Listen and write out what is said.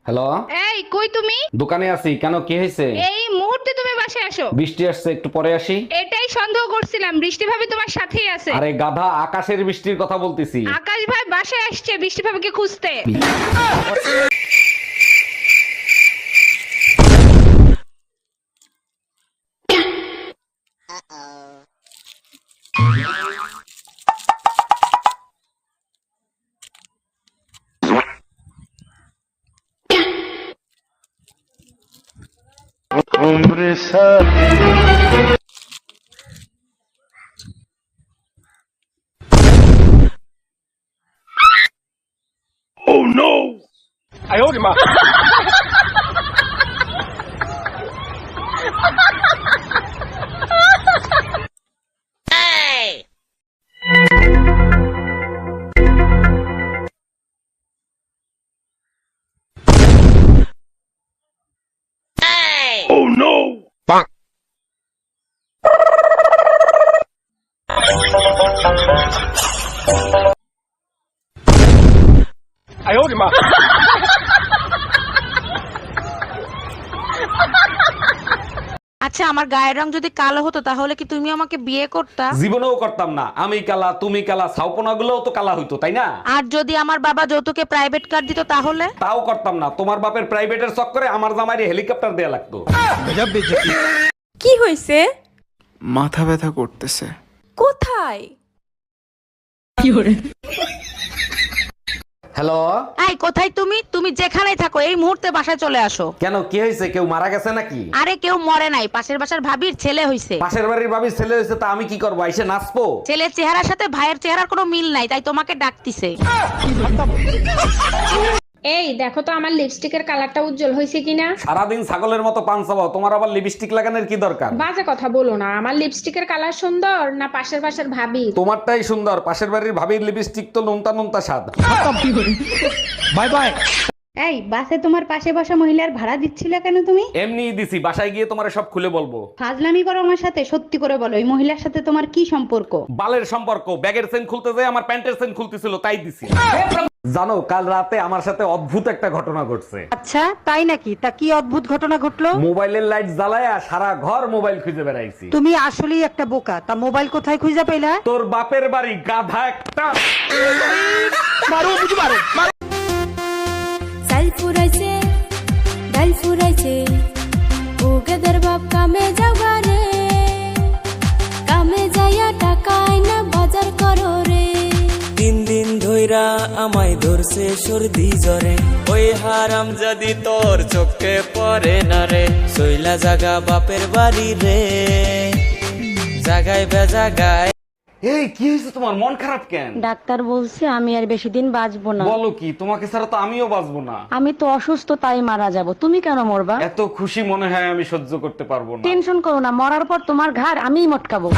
Hello, এই কই তুমি? দোকানে আছি। কেন, কি হয়েছে? এই মুহূর্তে তুমি বাসায় আসো। বৃষ্টি আসছে, একটু পরে আসি। এটাই সন্দেহ করছিলাম, বৃষ্টি ভাবি তোমার সাথেই আছে। আরে গাধা, আকাশের বৃষ্টির কথা বলতেছি। আকাশ ভাই বাসায় আসছে বৃষ্টি ভাবিকে খুঁজতে। আচ্ছা, আমার গায়ের রং যদি কালো হতো তাহলে কি তুমি আমাকে বিয়ে করতা? জীবনেও করতাম না। আমি কালা, তুমি কালা, ছাউপনা গুলোও তো কালা হইতো, তাই না? আর যদি আমার বাবা যৌতুকে প্রাইভেট কার দিত তাহলে? তাও করতাম না। তোমার বাপের প্রাইভেটের চক্করে আমার জামাইরে হেলিকপ্টার দেয়া লাগতো। কি হয়েছে? মাথা ব্যথা করতেছে। কোথায়? হ্যালো, এই কোথায় তুমি? তুমি যেখানেই থাকো এই মুহূর্তে বাসায় চলে আসো। কেন, কি হয়েছে? কেউ মারা গেছে নাকি? আরে কেউ মরে নাই, পাশের বাসার ভাবির ছেলে হইছে। পাশের বাড়ির ভাবির ছেলে হয়েছে, তা আমি কি করবো? এসে নাচবো? ছেলের চেহারার সাথে ভাইয়ের চেহারার কোনো মিল নাই, তাই তোমাকে ডাকতিছে। এই দেখো তো আমার লিপস্টিকের কালারটা উজ্জ্বল হয়েছে কিনা। সারাদিন ছাগলের মতো পান চাবাও, তোমার আবার লিপস্টিক লাগানোর কি দরকার? বাজে কথা বলো না, আমার লিপস্টিকের কালার সুন্দর না পাশের বাসার ভাবি? তোমারটাই সুন্দর, পাশের বাড়ির ভাবির লিপস্টিক তো নুনতা নুনতা স্বাদ। Bye bye. এই বাসে তোমার পাশে বসা মহিলার ভাড়া দিচ্ছিল কেন তুমি? এমনি দিছি, বাসায় গিয়ে তোমার সব খুলে বলবো। ফাজলামি করো আমার সাথে, সত্যি করে বলো এই মহিলার সাথে তোমার কি সম্পর্ক? বালের সম্পর্ক। ব্যাগের চেন খুলতে যায় আমার প্যান্টের চেন খুলতেছিল, তাই দিছি। জানো, কাল রাতে আমার সাথে অদ্ভুত একটা ঘটনা ঘটছে। আচ্ছা তাই নাকি? তা কি অদ্ভুত ঘটনা ঘটলো? মোবাইলের লাইট জ্বালায়া সারা ঘর মোবাইল খুঁজে বেড়াইছি। তুমি আসলেই একটা বোকা। তা মোবাইল কোথায় খুঁজে পেলা? তোর বাপের বাড়ি, গাধা একটা। চাল ফুরাইছে, ডাল ফুরাইছে, ও গেদের বাপ কামে যাওয়া রে, কামে যাইয়া টাকা আইনা বাজার করো রে। 3 দিন ধইরা আমায় ধরছে সর্দি জ্বরে, ওই হারাম যদি তোর চোখে পড়ে না রে, সইলা জাগা বাপের বাড়ি রে, জাগায় বেজাগায়। এই কি হয়েছে তোমার? মন খারাপ কেন? ডাক্তার বলছে আমি আর বেশি দিন বাঁচবো না। বলো কি? তোমাকে ছাড়া তো আমিও বাঁচবো না। আমি তো অসুস্থ, তাই মারা যাব। তুমি কেন মরবা? এত খুশি মনে হয় আমি সহ্য করতে পারবো না। টেনশন করো না, মরার পর তোমার ঘাড় আমিই মটকাবো।